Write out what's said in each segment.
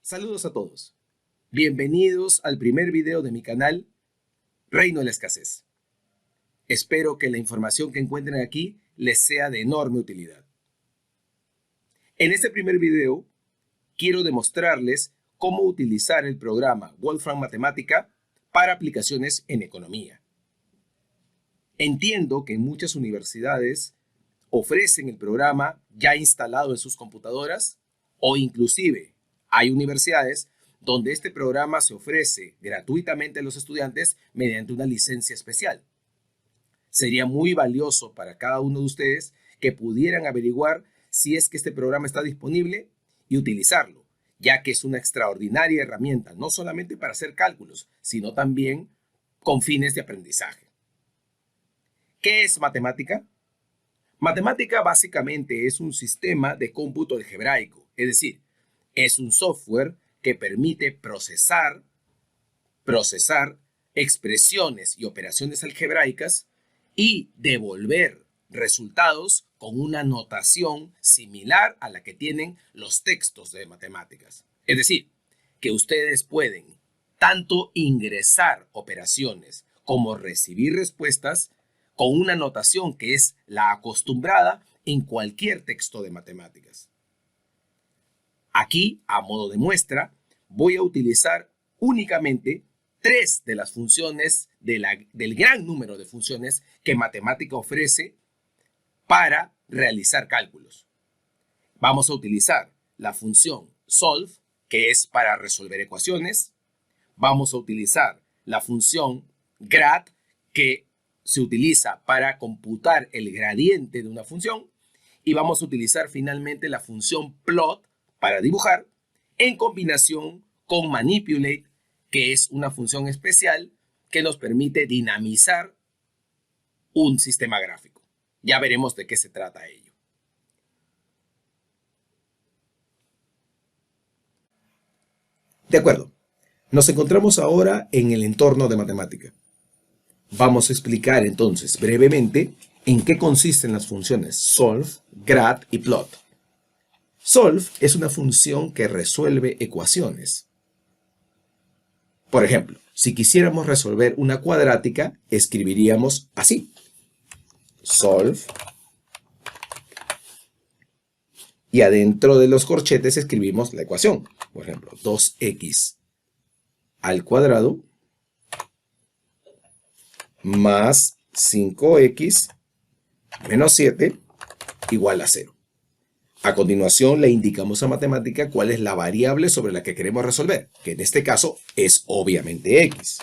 Saludos a todos. Bienvenidos al primer video de mi canal, Reino de la Escasez. Espero que la información que encuentren aquí les sea de enorme utilidad. En este primer video, quiero demostrarles cómo utilizar el programa Wolfram Matemática para aplicaciones en economía. Entiendo que en muchas universidades ofrecen el programa ya instalado en sus computadoras o inclusive hay universidades donde este programa se ofrece gratuitamente a los estudiantes mediante una licencia especial. Sería muy valioso para cada uno de ustedes que pudieran averiguar si es que este programa está disponible y utilizarlo, ya que es una extraordinaria herramienta, no solamente para hacer cálculos, sino también con fines de aprendizaje. ¿Qué es matemática? Matemática básicamente es un sistema de cómputo algebraico, es decir, es un software que permite procesar expresiones y operaciones algebraicas y devolver resultados con una notación similar a la que tienen los textos de matemáticas. Es decir, que ustedes pueden tanto ingresar operaciones como recibir respuestas con una notación que es la acostumbrada en cualquier texto de matemáticas. Aquí, a modo de muestra, voy a utilizar únicamente 3 de las funciones del gran número de funciones que matemática ofrece para realizar cálculos. Vamos a utilizar la función solve, que es para resolver ecuaciones. Vamos a utilizar la función grad, que se utiliza para computar el gradiente de una función. Y vamos a utilizar finalmente la función plot para dibujar, en combinación con manipulate, que es una función especial que nos permite dinamizar un sistema gráfico. Ya veremos de qué se trata ello. De acuerdo, nos encontramos ahora en el entorno de matemática. Vamos a explicar entonces brevemente en qué consisten las funciones solve, grad y plot. Solve es una función que resuelve ecuaciones. Por ejemplo, si quisiéramos resolver una cuadrática, escribiríamos así. Solve. Y adentro de los corchetes escribimos la ecuación. Por ejemplo, 2x al cuadrado más 5x menos 7 igual a 0. A continuación le indicamos a matemática cuál es la variable sobre la que queremos resolver, que en este caso es obviamente x.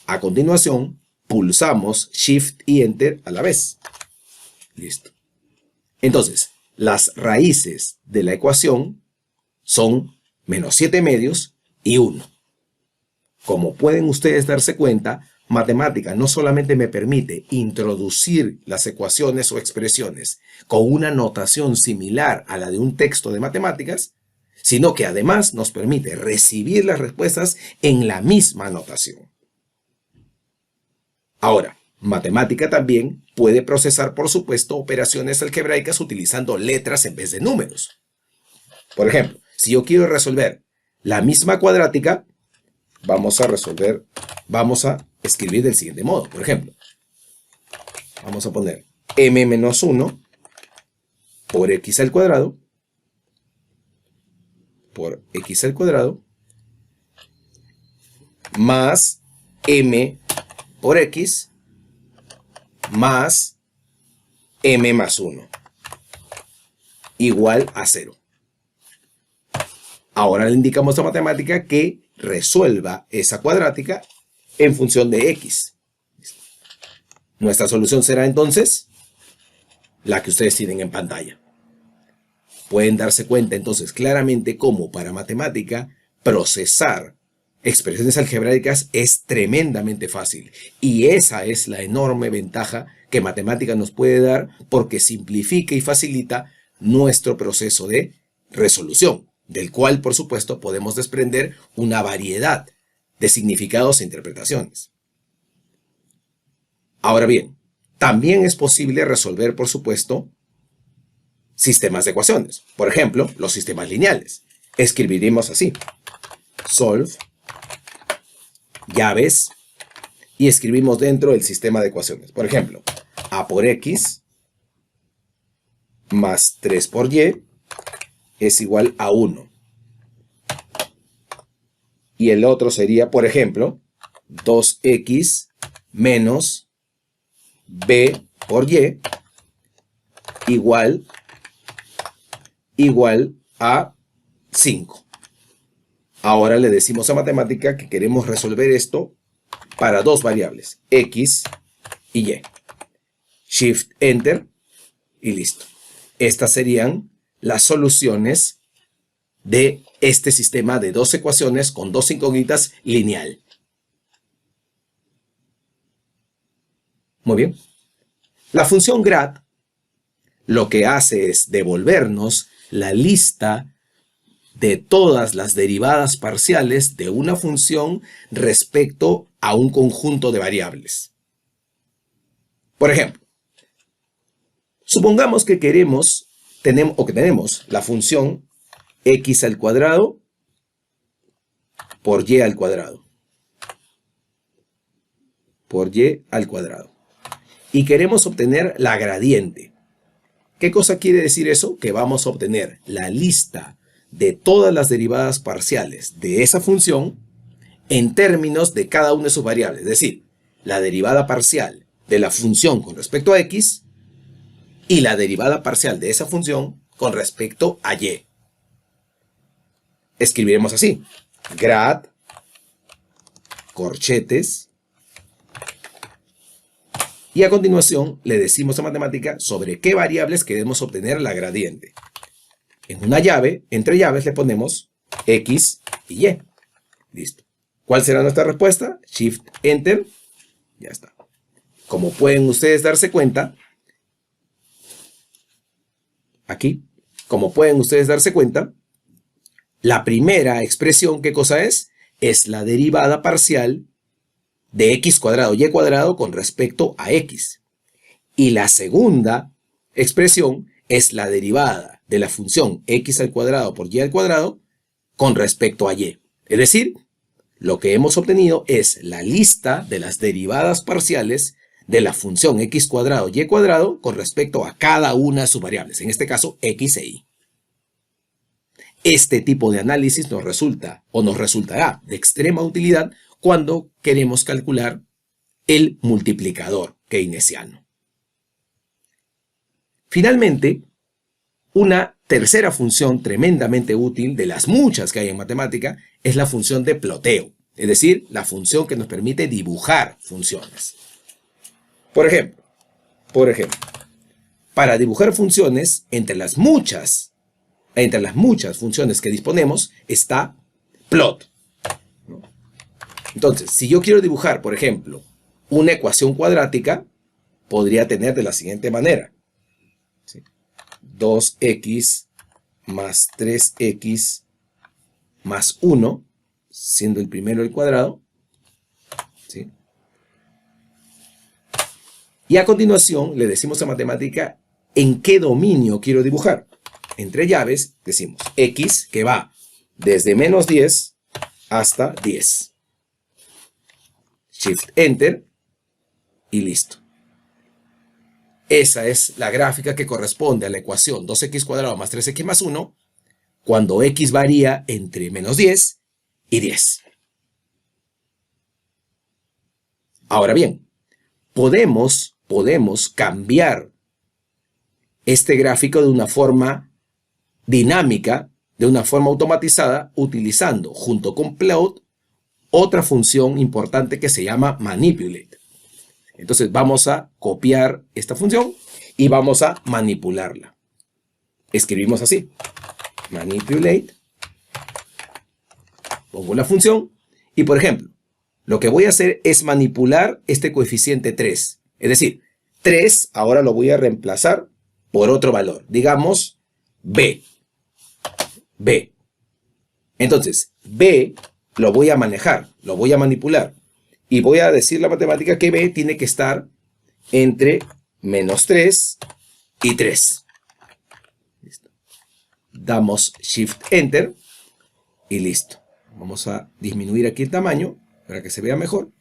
A continuación pulsamos Shift y Enter a la vez. Listo. Entonces, las raíces de la ecuación son menos 7 medios y 1. Como pueden ustedes darse cuenta, matemática no solamente me permite introducir las ecuaciones o expresiones con una notación similar a la de un texto de matemáticas, sino que además nos permite recibir las respuestas en la misma notación. Ahora, matemática también puede procesar, por supuesto, operaciones algebraicas utilizando letras en vez de números. Por ejemplo, si yo quiero resolver la misma cuadrática, vamos a escribir del siguiente modo. Por ejemplo, vamos a poner m menos 1 por x al cuadrado más m por x más m más 1 igual a 0. Ahora le indicamos a matemática que resuelva esa cuadrática en función de x. Nuestra solución será entonces la que ustedes tienen en pantalla. Pueden darse cuenta entonces claramente cómo para matemática procesar expresiones algebraicas es tremendamente fácil. Y esa es la enorme ventaja que matemática nos puede dar porque simplifica y facilita nuestro proceso de resolución, del cual, por supuesto, podemos desprender una variedad de significados e interpretaciones. Ahora bien, también es posible resolver, por supuesto, sistemas de ecuaciones. Por ejemplo, los sistemas lineales, escribiremos así. Solve, llaves, y escribimos dentro del sistema de ecuaciones. Por ejemplo, a por x más 3 por y es igual a 1. Y el otro sería, por ejemplo, 2x menos b por y igual a 5. Ahora le decimos a matemática que queremos resolver esto para dos variables, x y y. Shift Enter y listo. Estas serían las soluciones de este sistema de dos ecuaciones con dos incógnitas lineal. Muy bien. La función grad lo que hace es devolvernos la lista de todas las derivadas parciales de una función respecto a un conjunto de variables. Por ejemplo, supongamos que tenemos la función x al cuadrado por y al cuadrado. Y queremos obtener la gradiente. ¿Qué cosa quiere decir eso? Que vamos a obtener la lista de todas las derivadas parciales de esa función en términos de cada una de sus variables. Es decir, la derivada parcial de la función con respecto a x y la derivada parcial de esa función con respecto a y. Escribiremos así. Grad, corchetes, y a continuación le decimos a matemática sobre qué variables queremos obtener la gradiente. En una llave, entre llaves le ponemos x y y. Listo. ¿Cuál será nuestra respuesta? Shift Enter. Ya está. Como pueden ustedes darse cuenta, aquí, la primera expresión, ¿qué cosa es? Es la derivada parcial de x cuadrado y cuadrado con respecto a x. Y la segunda expresión es la derivada de la función x al cuadrado por y al cuadrado con respecto a y. Es decir, lo que hemos obtenido es la lista de las derivadas parciales de la función x cuadrado y cuadrado con respecto a cada una de sus variables, en este caso x e y. Este tipo de análisis nos resultará de extrema utilidad cuando queremos calcular el multiplicador keynesiano. Finalmente, una tercera función tremendamente útil de las muchas que hay en matemática es la función de ploteo, es decir, la función que nos permite dibujar funciones. Por ejemplo, para dibujar funciones, entre las muchas funciones que disponemos está plot. Entonces, si yo quiero dibujar, por ejemplo, una ecuación cuadrática, podría tener de la siguiente manera. 2x más 3x más 1, siendo el primero el cuadrado. ¿Sí? Y a continuación le decimos a matemática en qué dominio quiero dibujar. Entre llaves decimos x, que va desde menos 10 hasta 10. Shift Enter y listo. Esa es la gráfica que corresponde a la ecuación 2x cuadrado más 3x más 1 cuando x varía entre menos 10 y 10. Ahora bien, podemos cambiar este gráfico de una forma dinámica, de una forma automatizada, utilizando junto con plot otra función importante que se llama manipulate. Entonces vamos a copiar esta función y vamos a manipularla. Escribimos así, manipulate, pongo la función y, por ejemplo, lo que voy a hacer es manipular este coeficiente 3. Es decir, 3 ahora lo voy a reemplazar por otro valor, digamos b. Entonces, b lo voy a manejar, lo voy a manipular. Y voy a decir la matemática que b tiene que estar entre menos 3 y 3. Listo. Damos Shift Enter y listo. Vamos a disminuir aquí el tamaño para que se vea mejor.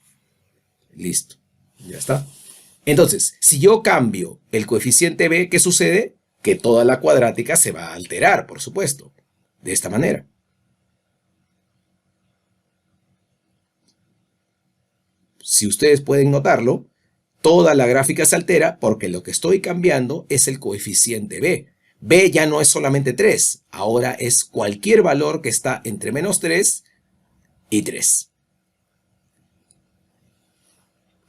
Listo, ya está. Entonces, si yo cambio el coeficiente b, ¿qué sucede? Que toda la cuadrática se va a alterar, por supuesto, de esta manera. Si ustedes pueden notarlo, toda la gráfica se altera porque lo que estoy cambiando es el coeficiente b. B ya no es solamente 3, ahora es cualquier valor que está entre menos 3 y 3.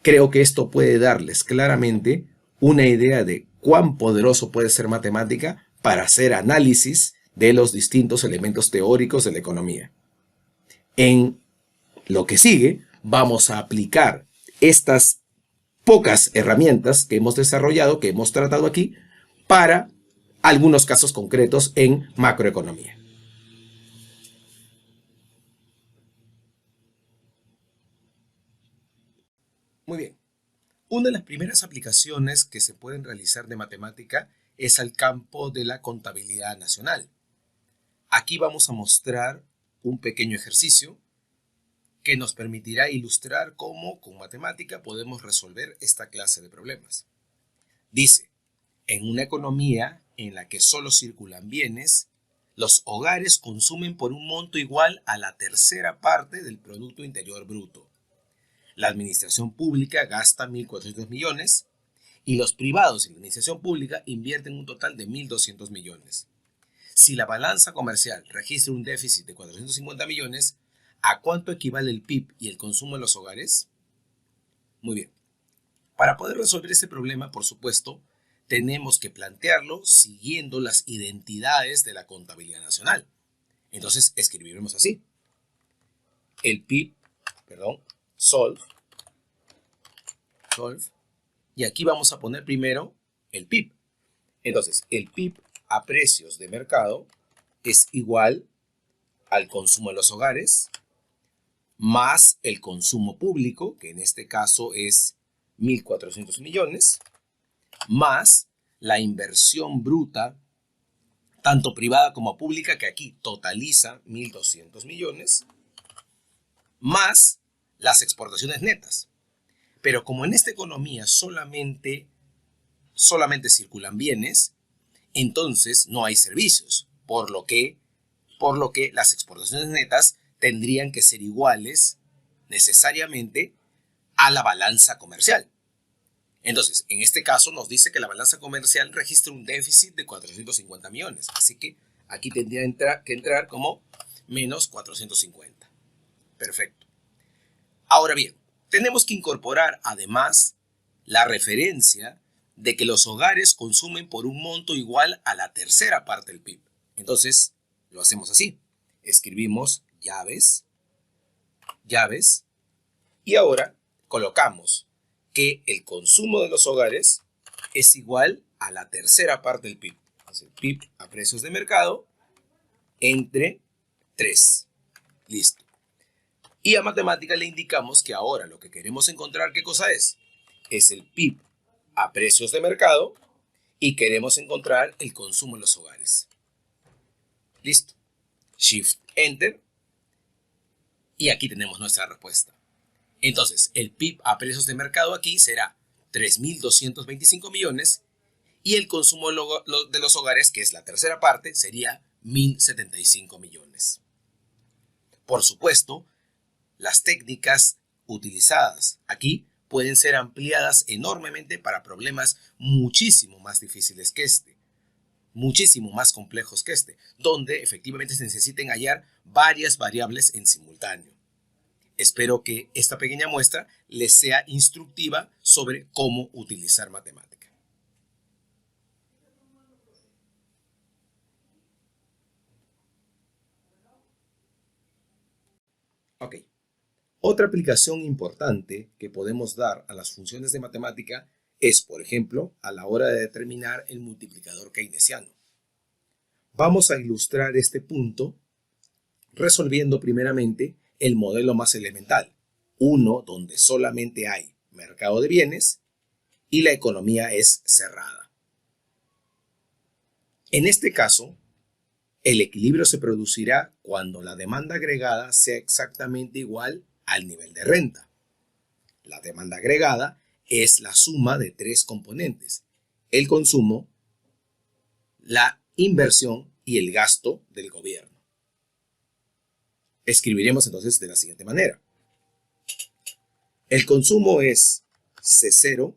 Creo que esto puede darles claramente una idea de cuán poderoso puede ser matemática para hacer análisis de los distintos elementos teóricos de la economía. En lo que sigue, vamos a aplicar estas pocas herramientas que hemos desarrollado, que hemos tratado aquí, para algunos casos concretos en macroeconomía. Muy bien. Una de las primeras aplicaciones que se pueden realizar de matemática es al campo de la contabilidad nacional. Aquí vamos a mostrar un pequeño ejercicio que nos permitirá ilustrar cómo con matemática podemos resolver esta clase de problemas. Dice, en una economía en la que solo circulan bienes, los hogares consumen por un monto igual a la tercera parte del Producto Interior Bruto. La administración pública gasta 1.400 millones y los privados y la administración pública invierten un total de 1.200 millones. Si la balanza comercial registra un déficit de 450 millones, ¿a cuánto equivale el PIB y el consumo de los hogares? Muy bien. Para poder resolver este problema, por supuesto, tenemos que plantearlo siguiendo las identidades de la contabilidad nacional. Entonces, escribiremos así. El PIB, solve, y aquí vamos a poner primero el PIB. Entonces, el PIB a precios de mercado es igual al consumo de los hogares más el consumo público, que en este caso es 1.400 millones, más la inversión bruta, tanto privada como pública, que aquí totaliza 1.200 millones, más las exportaciones netas. Pero como en esta economía solamente circulan bienes, entonces no hay servicios, por lo que las exportaciones netas tendrían que ser iguales necesariamente a la balanza comercial. Entonces, en este caso nos dice que la balanza comercial registra un déficit de 450 millones. Así que aquí tendría que entrar como menos 450. Perfecto. Ahora bien, tenemos que incorporar además la referencia de que los hogares consumen por un monto igual a la tercera parte del PIB. Entonces, lo hacemos así. Escribimos llaves, y ahora colocamos que el consumo de los hogares es igual a la tercera parte del PIB. Entonces, el PIB a precios de mercado entre 3. Listo. Y a matemática le indicamos que ahora lo que queremos encontrar, ¿qué cosa es? Es el PIB a precios de mercado y queremos encontrar el consumo en los hogares. Listo. Shift Enter. Y aquí tenemos nuestra respuesta. Entonces, el PIB a precios de mercado aquí será 3.225 millones y el consumo de los hogares, que es la tercera parte, sería 1.075 millones. Por supuesto, las técnicas utilizadas aquí pueden ser ampliadas enormemente para problemas muchísimo más difíciles que este, muchísimo más complejos que este, donde efectivamente se necesiten hallar varias variables en simultáneo. Espero que esta pequeña muestra les sea instructiva sobre cómo utilizar matemática. Ok. Otra aplicación importante que podemos dar a las funciones de matemática es, por ejemplo, a la hora de determinar el multiplicador keynesiano. Vamos a ilustrar este punto resolviendo primeramente el modelo más elemental, uno donde solamente hay mercado de bienes y la economía es cerrada. En este caso, El equilibrio se producirá cuando la demanda agregada sea exactamente igual al nivel de renta. La demanda agregada es la suma de tres componentes: el consumo, la inversión y el gasto del gobierno. Escribiremos entonces de la siguiente manera. El consumo es C0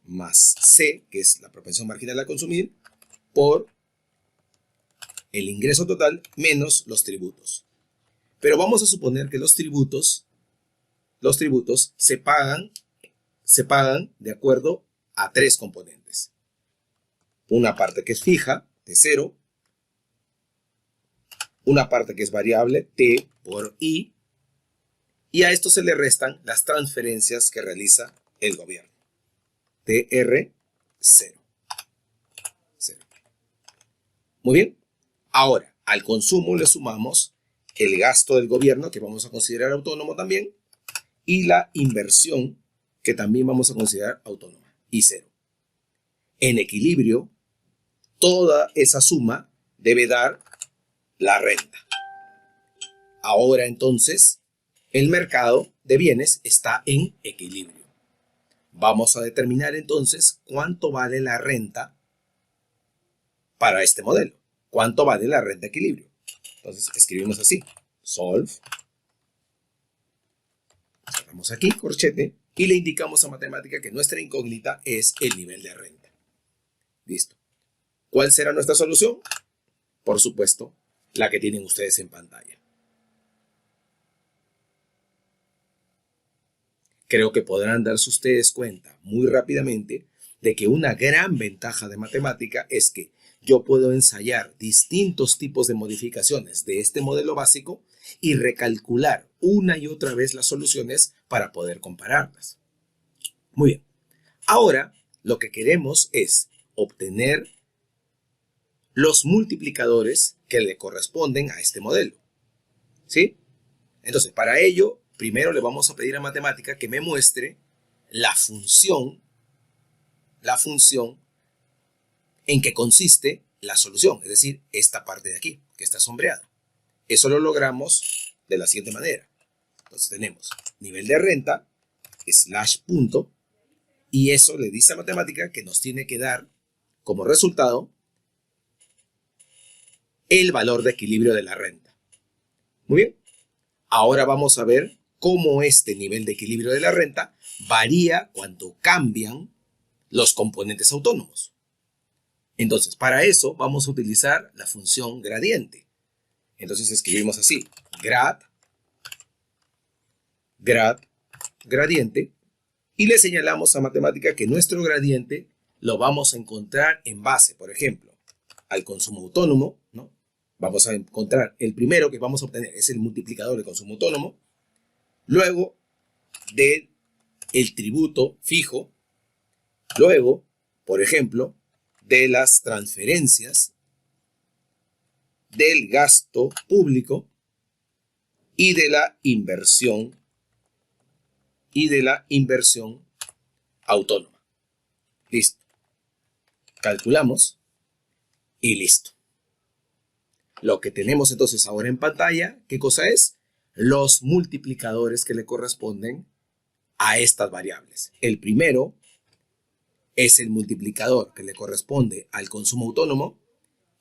más C, que es la propensión marginal a consumir, por el ingreso total menos los tributos. Pero vamos a suponer que los tributos se pagan de acuerdo a tres componentes. Una parte que es fija, T0, una parte que es variable, T por I, y a esto se le restan las transferencias que realiza el gobierno, TR0. Muy bien. Ahora, al consumo le sumamos el gasto del gobierno, que vamos a considerar autónomo también, y la inversión, que también vamos a considerar autónoma, I0. En equilibrio, toda esa suma debe dar la renta. Ahora entonces, el mercado de bienes está en equilibrio. Vamos a determinar entonces cuánto vale la renta para este modelo. ¿Cuánto vale la renta de equilibrio? Entonces escribimos así: solve. Cerramos aquí, corchete, y le indicamos a matemática que nuestra incógnita es el nivel de renta. Listo. ¿Cuál será nuestra solución? Por supuesto, la que tienen ustedes en pantalla. Creo que podrán darse ustedes cuenta muy rápidamente de que una gran ventaja de matemática es que yo puedo ensayar distintos tipos de modificaciones de este modelo básico y recalcular una y otra vez las soluciones para poder compararlas. Muy bien. Ahora, lo que queremos es obtener los multiplicadores que le corresponden a este modelo. ¿Sí? Entonces, para ello, primero le vamos a pedir a matemática que me muestre la función en que consiste la solución, es decir, esta parte de aquí, que está sombreada. Eso lo logramos de la siguiente manera. Entonces tenemos nivel de renta, slash punto, y eso le dice a matemática que nos tiene que dar como resultado el valor de equilibrio de la renta. Muy bien. Ahora vamos a ver cómo este nivel de equilibrio de la renta varía cuando cambian los componentes autónomos. Entonces, para eso vamos a utilizar la función gradiente. Entonces escribimos así: grad, gradiente, y le señalamos a matemática que nuestro gradiente lo vamos a encontrar en base, por ejemplo, al consumo autónomo, ¿no? Vamos a encontrar el primero que vamos a obtener es el multiplicador de consumo autónomo, luego del tributo fijo, luego, por ejemplo, de las transferencias, del gasto público y de la inversión autónoma. Listo. Calculamos y listo. Lo que tenemos entonces ahora en pantalla, ¿qué cosa es? Los multiplicadores que le corresponden a estas variables. El primero es el multiplicador que le corresponde al consumo autónomo.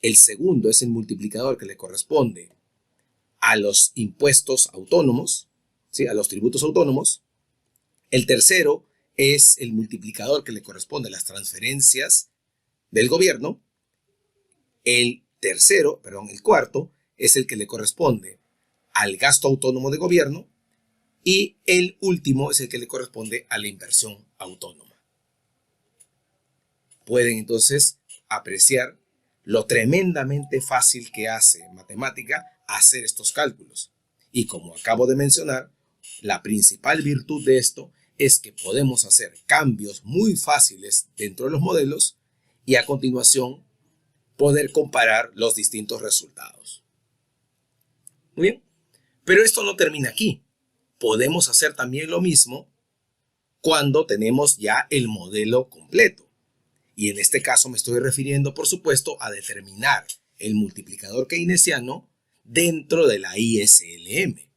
El segundo es el multiplicador que le corresponde a los impuestos autónomos, ¿sí? A los tributos autónomos. El tercero es el multiplicador que le corresponde a las transferencias del gobierno. El cuarto es el que le corresponde al gasto autónomo de gobierno. Y el último es el que le corresponde a la inversión autónoma. Pueden entonces apreciar lo tremendamente fácil que hace matemática hacer estos cálculos. Y como acabo de mencionar, la principal virtud de esto es que podemos hacer cambios muy fáciles dentro de los modelos y a continuación poder comparar los distintos resultados. Muy bien, pero esto no termina aquí. Podemos hacer también lo mismo cuando tenemos ya el modelo completo. Y en este caso me estoy refiriendo, por supuesto, a determinar el multiplicador keynesiano dentro de la ISLM.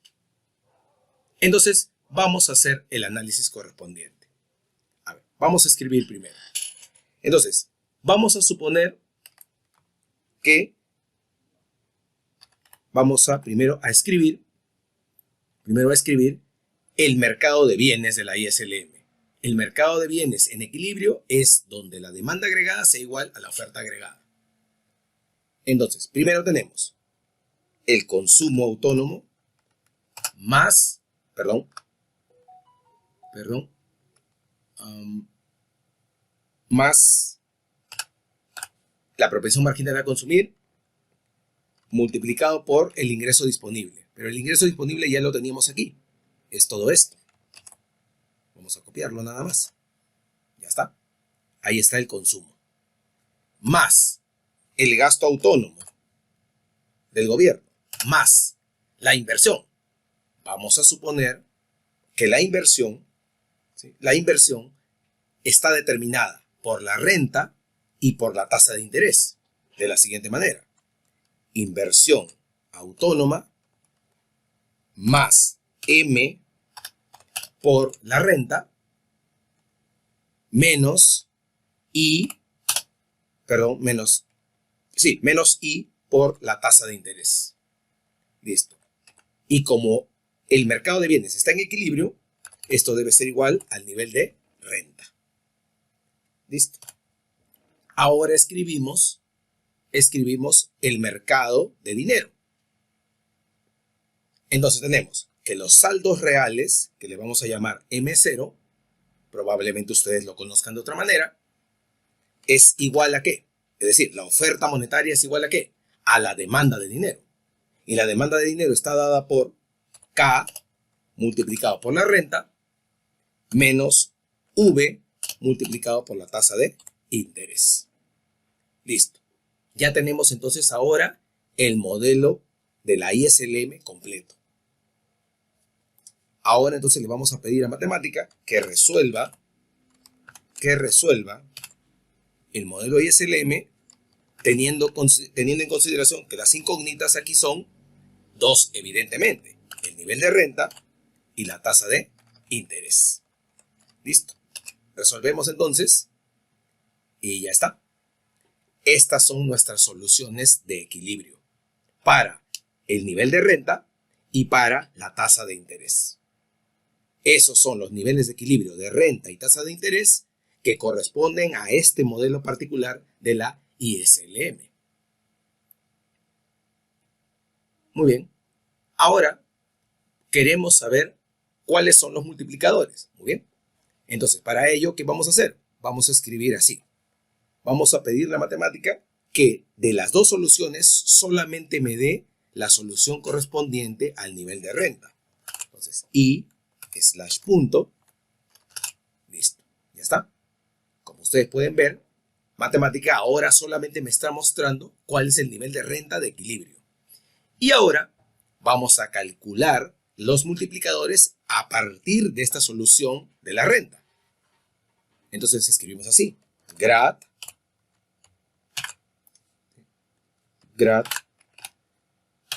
Entonces, vamos a hacer el análisis correspondiente. A ver, vamos a escribir primero. Entonces, vamos a suponer que vamos a primero a escribir el mercado de bienes de la ISLM. El mercado de bienes en equilibrio es donde la demanda agregada sea igual a la oferta agregada. Entonces, primero tenemos el consumo autónomo más, más la propensión marginal a consumir multiplicado por el ingreso disponible. Pero el ingreso disponible ya lo teníamos aquí. Es todo esto. Vamos a copiarlo nada más. Ya está. Ahí está el consumo. Más el gasto autónomo del gobierno. Más la inversión. Vamos a suponer que la inversión está determinada por la renta y por la tasa de interés. De la siguiente manera. Inversión autónoma más M por la renta menos I por la tasa de interés. Listo. Y como el mercado de bienes está en equilibrio, esto debe ser igual al nivel de renta. Listo. Ahora escribimos el mercado de dinero. Entonces tenemos que los saldos reales, que le vamos a llamar M0, probablemente ustedes lo conozcan de otra manera, es igual a ¿qué? Es decir, la oferta monetaria es igual a ¿qué? A la demanda de dinero. Y la demanda de dinero está dada por K multiplicado por la renta menos V multiplicado por la tasa de interés. Listo. Ya tenemos entonces ahora el modelo de la ISLM completo. Ahora entonces le vamos a pedir a matemática que resuelva el modelo ISLM teniendo en consideración que las incógnitas aquí son dos, evidentemente, el nivel de renta y la tasa de interés. Listo. Resolvemos entonces y ya está. Estas son nuestras soluciones de equilibrio para el nivel de renta y para la tasa de interés. Esos son los niveles de equilibrio de renta y tasa de interés que corresponden a este modelo particular de la ISLM. Muy bien. Ahora queremos saber cuáles son los multiplicadores. Muy bien. Entonces, para ello, ¿qué vamos a hacer? Vamos a escribir así. Vamos a pedirle a matemática que de las dos soluciones solamente me dé la solución correspondiente al nivel de renta. Entonces, I/punto. Listo. Ya está. Como ustedes pueden ver, matemática ahora solamente me está mostrando cuál es el nivel de renta de equilibrio. Y ahora vamos a calcular los multiplicadores a partir de esta solución de la renta. Entonces escribimos así. Grad.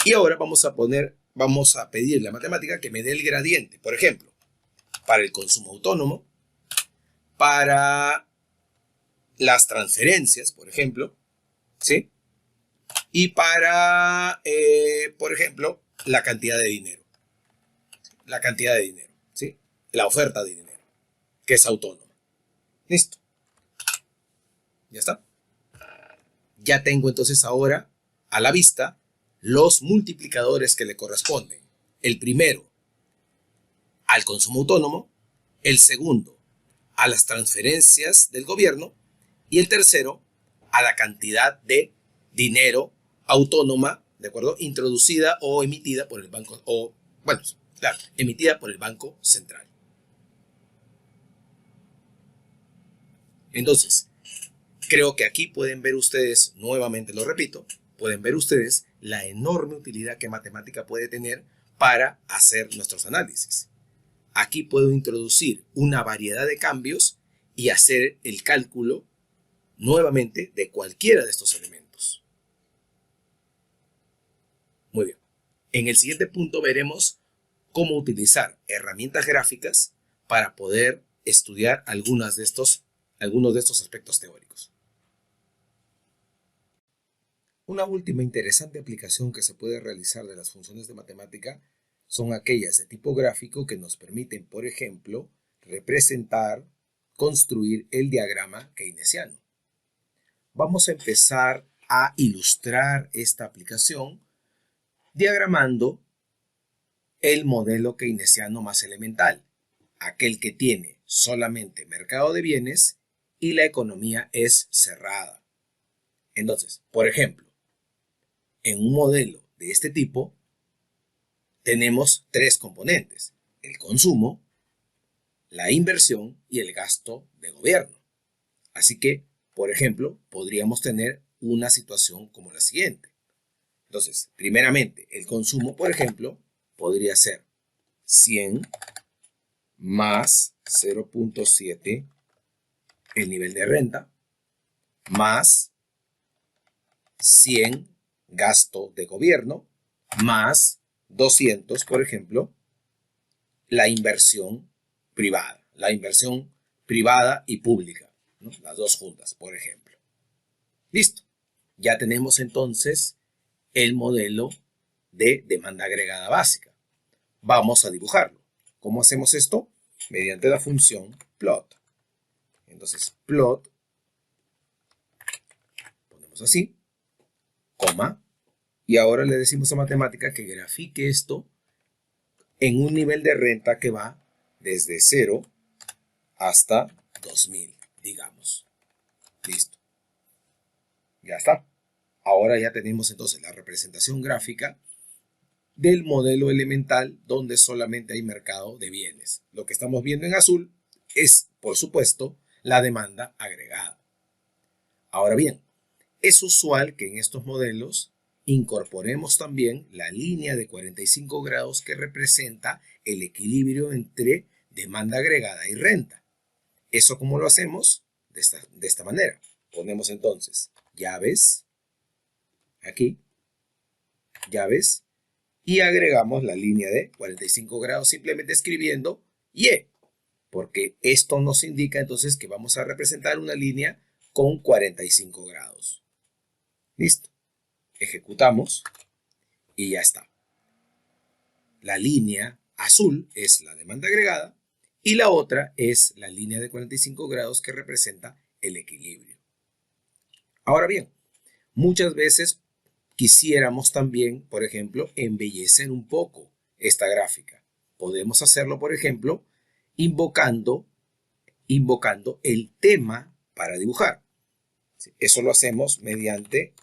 Y ahora vamos a pedirle a matemática que me dé el gradiente. Por ejemplo, para el consumo autónomo, para las transferencias, por ejemplo, ¿sí? Y para, por ejemplo, la cantidad de dinero. La cantidad de dinero, ¿sí? La oferta de dinero, que es autónoma. Listo. Ya está. Ya tengo entonces ahora a la vista los multiplicadores que le corresponden. El primero al consumo autónomo, el segundo a las transferencias del gobierno y el tercero a la cantidad de dinero autónoma, ¿de acuerdo? Introducida o emitida por el banco, emitida por el Banco Central. Entonces, creo que aquí pueden ver ustedes, nuevamente lo repito, pueden ver ustedes la enorme utilidad que matemática puede tener para hacer nuestros análisis. Aquí puedo introducir una variedad de cambios y hacer el cálculo nuevamente de cualquiera de estos elementos. En el siguiente punto veremos cómo utilizar herramientas gráficas para poder estudiar algunos de estos aspectos teóricos. Una última interesante aplicación que se puede realizar de las funciones de matemática son aquellas de tipo gráfico que nos permiten, por ejemplo, representar, construir el diagrama keynesiano. Vamos a empezar a ilustrar esta aplicación diagramando el modelo keynesiano más elemental, aquel que tiene solamente mercado de bienes y la economía es cerrada. Entonces, por ejemplo, en un modelo de este tipo tenemos tres componentes: el consumo, la inversión y el gasto de gobierno. Así que, por ejemplo, podríamos tener una situación como la siguiente. Entonces, primeramente, el consumo, por ejemplo, podría ser 100 más 0.7 el nivel de renta, más 100 gasto de gobierno, más 200, por ejemplo, la inversión privada y pública, ¿no? Las dos juntas, por ejemplo. Listo. Ya tenemos entonces el modelo de demanda agregada básica. Vamos a dibujarlo. ¿Cómo hacemos esto? Mediante la función plot. Entonces, plot, ponemos así, coma, y ahora le decimos a matemática que grafique esto en un nivel de renta que va desde 0 hasta 2000, digamos. Listo. Ya está. Ahora ya tenemos entonces la representación gráfica del modelo elemental donde solamente hay mercado de bienes. Lo que estamos viendo en azul es, por supuesto, la demanda agregada. Ahora bien, es usual que en estos modelos incorporemos también la línea de 45 grados que representa el equilibrio entre demanda agregada y renta. ¿Eso cómo lo hacemos? De esta manera. Ponemos entonces llaves, aquí, llaves, y agregamos la línea de 45 grados simplemente escribiendo Y, porque esto nos indica entonces que vamos a representar una línea con 45 grados. Listo. Ejecutamos y ya está. La línea azul es la demanda agregada y la otra es la línea de 45 grados que representa el equilibrio. Ahora bien, muchas veces quisiéramos también, por ejemplo, embellecer un poco esta gráfica. Podemos hacerlo, por ejemplo, invocando el tema para dibujar. Eso lo hacemos mediante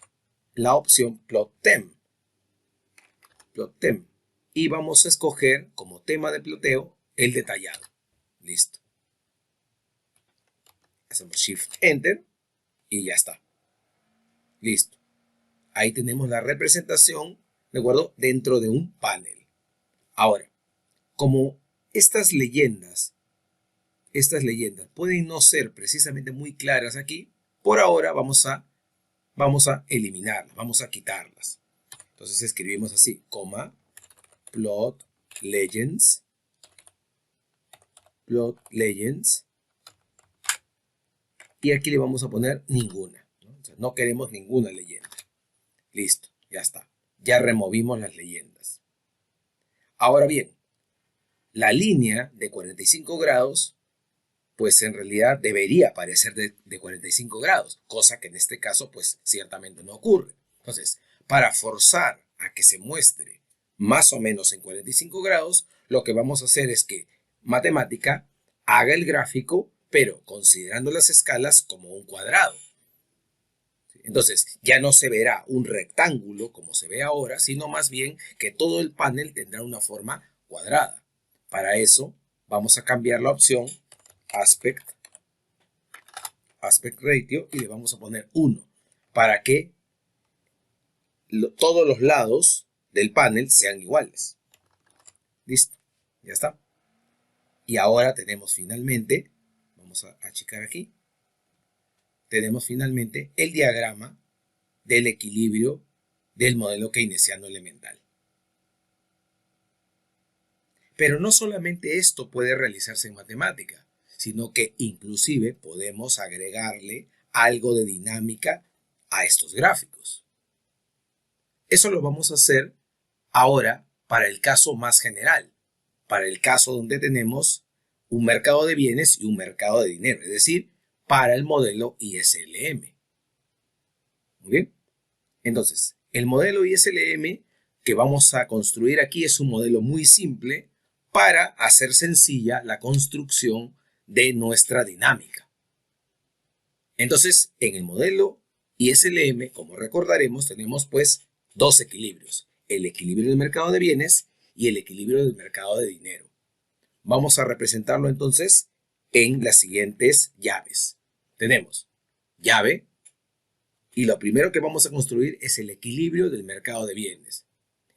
la opción plot them. Y vamos a escoger como tema de ploteo el detallado. Listo. Hacemos Shift Enter y ya está. Listo. Ahí tenemos la representación, ¿de acuerdo?, dentro de un panel. Ahora, como estas leyendas pueden no ser precisamente muy claras aquí, por ahora vamos a eliminarlas, vamos a quitarlas. Entonces escribimos así, coma, plot legends, y aquí le vamos a poner ninguna, ¿no? O sea, no queremos ninguna leyenda. Listo, ya está. Ya removimos las leyendas. Ahora bien, la línea de 45 grados, pues en realidad debería parecer de 45 grados, cosa que en este caso, pues ciertamente no ocurre. Entonces, para forzar a que se muestre más o menos en 45 grados, lo que vamos a hacer es que matemática haga el gráfico, pero considerando las escalas como un cuadrado. Entonces, ya no se verá un rectángulo como se ve ahora, sino más bien que todo el panel tendrá una forma cuadrada. Para eso, vamos a cambiar la opción Aspect Ratio y le vamos a poner 1 para que todos los lados del panel sean iguales. Listo, ya está. Y ahora tenemos finalmente, vamos a achicar aquí, tenemos finalmente el diagrama del equilibrio del modelo keynesiano elemental. Pero no solamente esto puede realizarse en matemática, sino que inclusive podemos agregarle algo de dinámica a estos gráficos. Eso lo vamos a hacer ahora para el caso más general, para el caso donde tenemos un mercado de bienes y un mercado de dinero, es decir, para el modelo ISLM. Muy bien. Entonces, el modelo ISLM que vamos a construir aquí es un modelo muy simple para hacer sencilla la construcción de nuestra dinámica. Entonces, en el modelo ISLM, como recordaremos, tenemos pues dos equilibrios: el equilibrio del mercado de bienes y el equilibrio del mercado de dinero. Vamos a representarlo entonces en las siguientes llaves. Tenemos llave, y lo primero que vamos a construir es el equilibrio del mercado de bienes.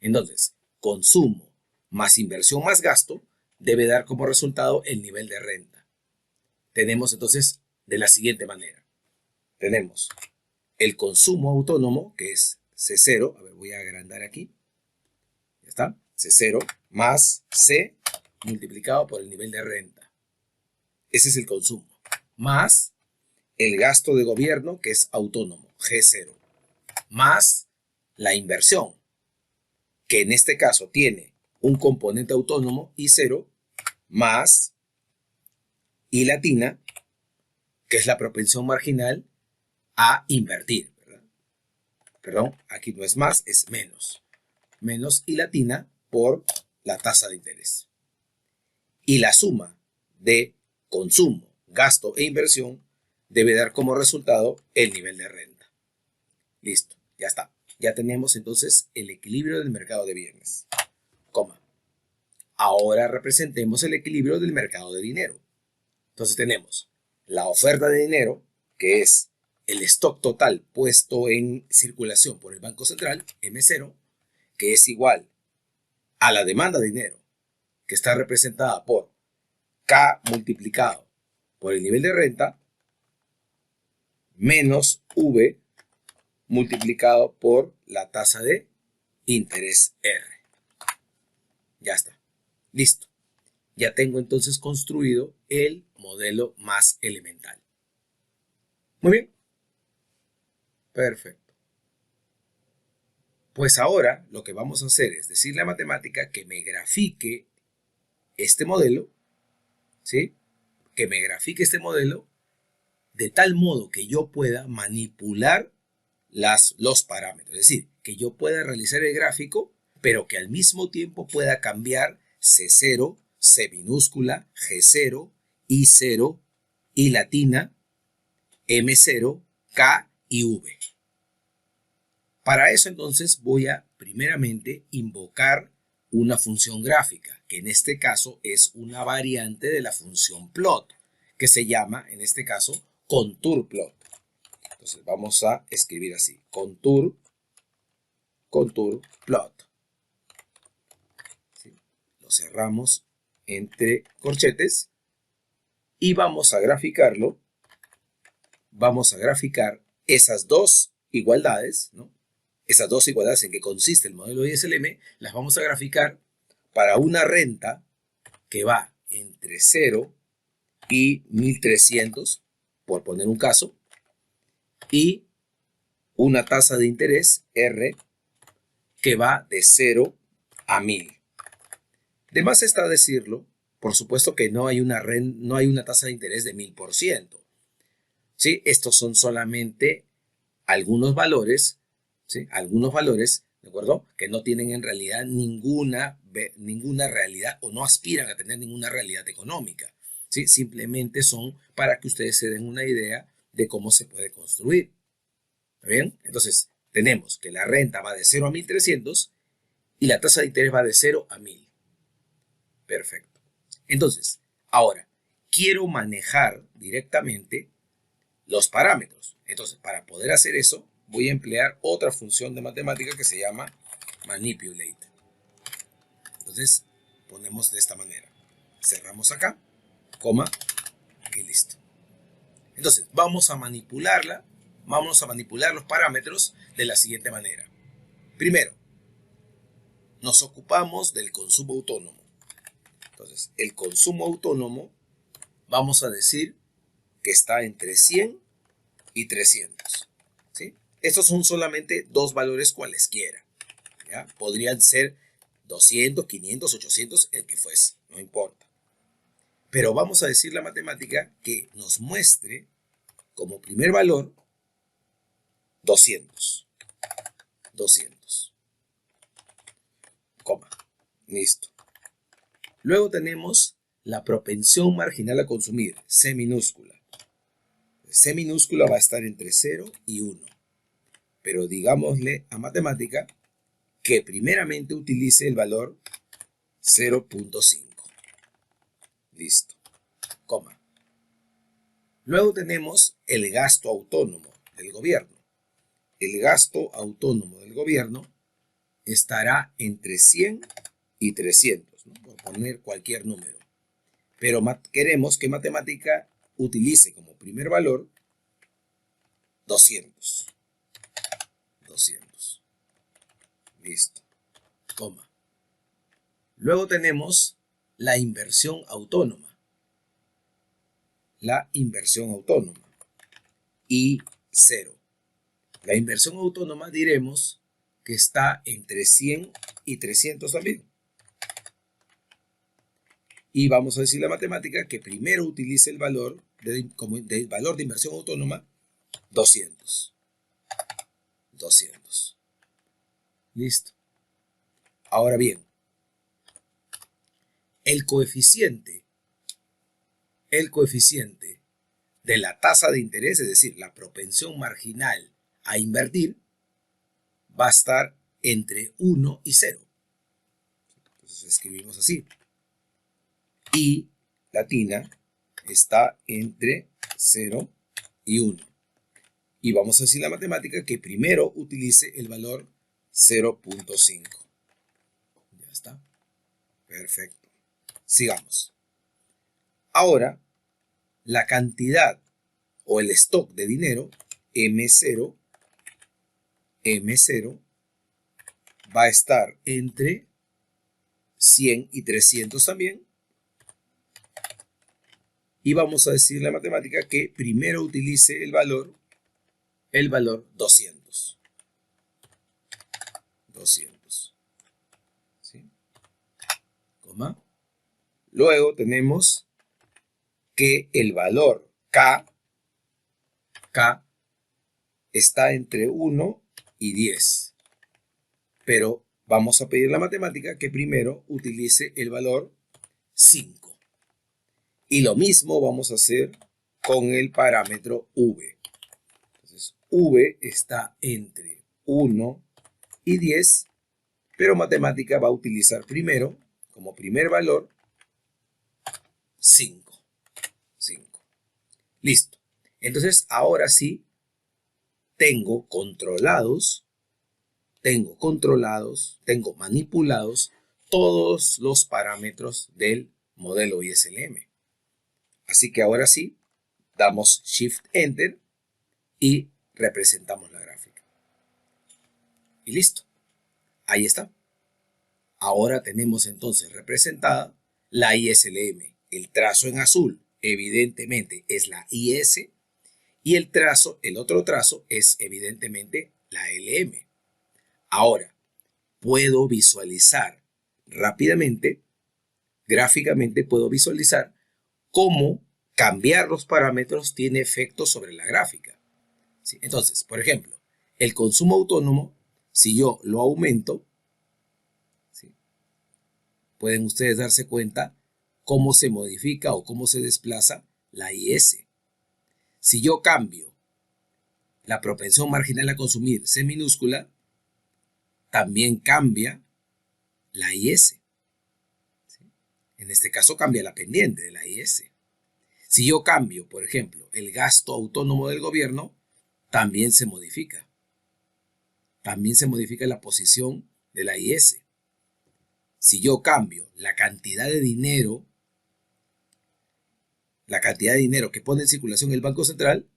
Entonces, consumo más inversión más gasto debe dar como resultado el nivel de renta. Tenemos entonces de la siguiente manera. Tenemos el consumo autónomo, que es C0. A ver, voy a agrandar aquí. Ya está. C0 más C multiplicado por el nivel de renta. Ese es el consumo. Más el gasto de gobierno, que es autónomo, G0. Más la inversión, que en este caso tiene un componente autónomo, I0, más I latina, que es la propensión marginal a invertir, ¿verdad? Perdón, aquí no es más, es menos. Menos I latina por la tasa de interés. Y la suma de consumo, gasto e inversión debe dar como resultado el nivel de renta. Listo, ya está. Ya tenemos entonces el equilibrio del mercado de bienes. Coma. Ahora representemos el equilibrio del mercado de dinero. Entonces tenemos la oferta de dinero, que es el stock total puesto en circulación por el Banco Central, M0, que es igual a la demanda de dinero, que está representada por K multiplicado por el nivel de renta, menos V multiplicado por la tasa de interés R. Ya está. Listo. Ya tengo entonces construido el modelo más elemental. Muy bien. Perfecto. Pues ahora lo que vamos a hacer es decirle a matemática que me grafique este modelo, ¿sí? Que me grafique este modelo de tal modo que yo pueda manipular los parámetros. Es decir, que yo pueda realizar el gráfico, pero que al mismo tiempo pueda cambiar C0, C minúscula, G0, I0, I latina, M0, K y V. Para eso entonces voy a primeramente invocar una función gráfica, que en este caso es una variante de la función plot, que se llama en este caso contour plot. Entonces vamos a escribir así: contour plot. ¿Sí? Lo cerramos entre corchetes y vamos a graficarlo. Vamos a graficar esas dos igualdades, ¿no? Esas dos igualdades en que consiste el modelo ISLM, las vamos a graficar para una renta que va entre 0 y 1300, por poner un caso, y una tasa de interés R que va de 0 a 1000. De más está decirlo, por supuesto que no hay una tasa de interés de 1000%. ¿Sí? Estos son solamente algunos valores, ¿sí? Algunos valores, ¿de acuerdo? Que no tienen en realidad ninguna realidad o no aspiran a tener ninguna realidad económica, ¿sí? Simplemente son para que ustedes se den una idea de cómo se puede construir. ¿Está bien? Entonces, tenemos que la renta va de 0 a 1300 y la tasa de interés va de 0 a 1000. Perfecto. Entonces, ahora, quiero manejar directamente los parámetros. Entonces, para poder hacer eso, voy a emplear otra función de matemática que se llama manipulate. Entonces, ponemos de esta manera. Cerramos acá, coma, y listo. Entonces, vamos a manipular los parámetros de la siguiente manera. Primero, nos ocupamos del consumo autónomo. Entonces, el consumo autónomo, vamos a decir que está entre 100 y 300. ¿Sí? Estos son solamente dos valores cualesquiera. ¿Ya? Podrían ser 200, 500, 800, el que fuese, no importa. Pero vamos a decir la matemática que nos muestre como primer valor 200. 200. Coma. Listo. Luego tenemos la propensión marginal a consumir, C minúscula. C minúscula va a estar entre 0 y 1. Pero digámosle a matemática que primeramente utilice el valor 0.5. Listo. Coma. Luego tenemos el gasto autónomo del gobierno. El gasto autónomo del gobierno estará entre 100 y 300, ¿no? Por poner cualquier número. Pero queremos que matemática utilice como primer valor 200. 200. Listo. Coma. Luego tenemos la inversión autónoma. La inversión autónoma. Y 0. La inversión autónoma diremos que está entre 100 y 300 también. Y vamos a decir la matemática que primero utilice el valor del valor de inversión autónoma 200. 200. Listo. Ahora bien, el coeficiente de la tasa de interés, es decir, la propensión marginal a invertir, va a estar entre 1 y 0. Entonces escribimos así. Y latina está entre 0 y 1. Y vamos a decir la matemática que primero utilice el valor 0.5. Ya está. Perfecto. Sigamos. Ahora, la cantidad o el stock de dinero, M0, va a estar entre 100 y 300 también. Y vamos a decir la matemática que primero utilice el valor 200. 200. ¿Sí? Coma. Luego tenemos que el valor K está entre 1 y 10. Pero vamos a pedir la matemática que primero utilice el valor 5. Y lo mismo vamos a hacer con el parámetro V. Entonces, V está entre 1 y 10, pero matemática va a utilizar primero, como primer valor, 5. 5. Listo. Entonces, ahora sí, tengo manipulados todos los parámetros del modelo ISLM. Así que ahora sí, damos Shift Enter y representamos la gráfica. Y listo. Ahí está. Ahora tenemos entonces representada la ISLM. El trazo en azul, evidentemente, es la IS. Y el otro trazo es evidentemente la LM. Ahora, puedo visualizar rápidamente, gráficamente puedo visualizar cómo cambiar los parámetros tiene efecto sobre la gráfica. ¿Sí? Entonces, por ejemplo, el consumo autónomo, si yo lo aumento, ¿sí? Pueden ustedes darse cuenta cómo se modifica o cómo se desplaza la IS. Si yo cambio la propensión marginal a consumir C minúscula, también cambia la IS. ¿Sí? En este caso cambia la pendiente de la IS. Si yo cambio, por ejemplo, el gasto autónomo del gobierno, también se modifica. También se modifica la posición de la IS. Si yo cambio la cantidad de dinero que pone en circulación el Banco Central,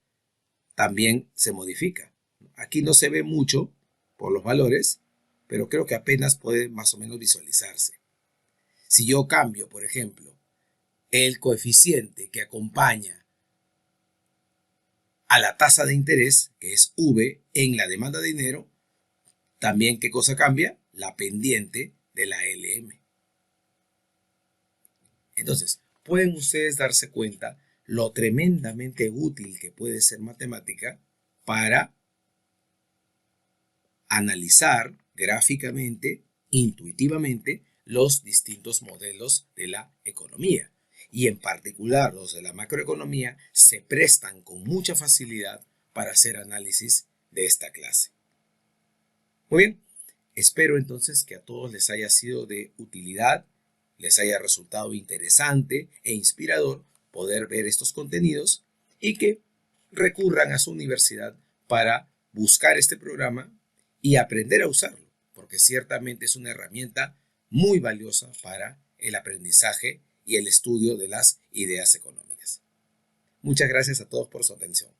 también se modifica. Aquí no se ve mucho por los valores, pero creo que apenas puede más o menos visualizarse. Si yo cambio, por ejemplo, el coeficiente que acompaña a la tasa de interés, que es V, en la demanda de dinero, también ¿qué cosa cambia? La pendiente de la LM. Entonces, pueden ustedes darse cuenta lo tremendamente útil que puede ser matemática para analizar gráficamente, intuitivamente, los distintos modelos de la economía. Y en particular los de la macroeconomía se prestan con mucha facilidad para hacer análisis de esta clase. Muy bien, espero entonces que a todos les haya sido de utilidad, les haya resultado interesante e inspirador poder ver estos contenidos y que recurran a su universidad para buscar este programa y aprender a usarlo, porque ciertamente es una herramienta muy valiosa para el aprendizaje y el estudio de las ideas económicas. Muchas gracias a todos por su atención.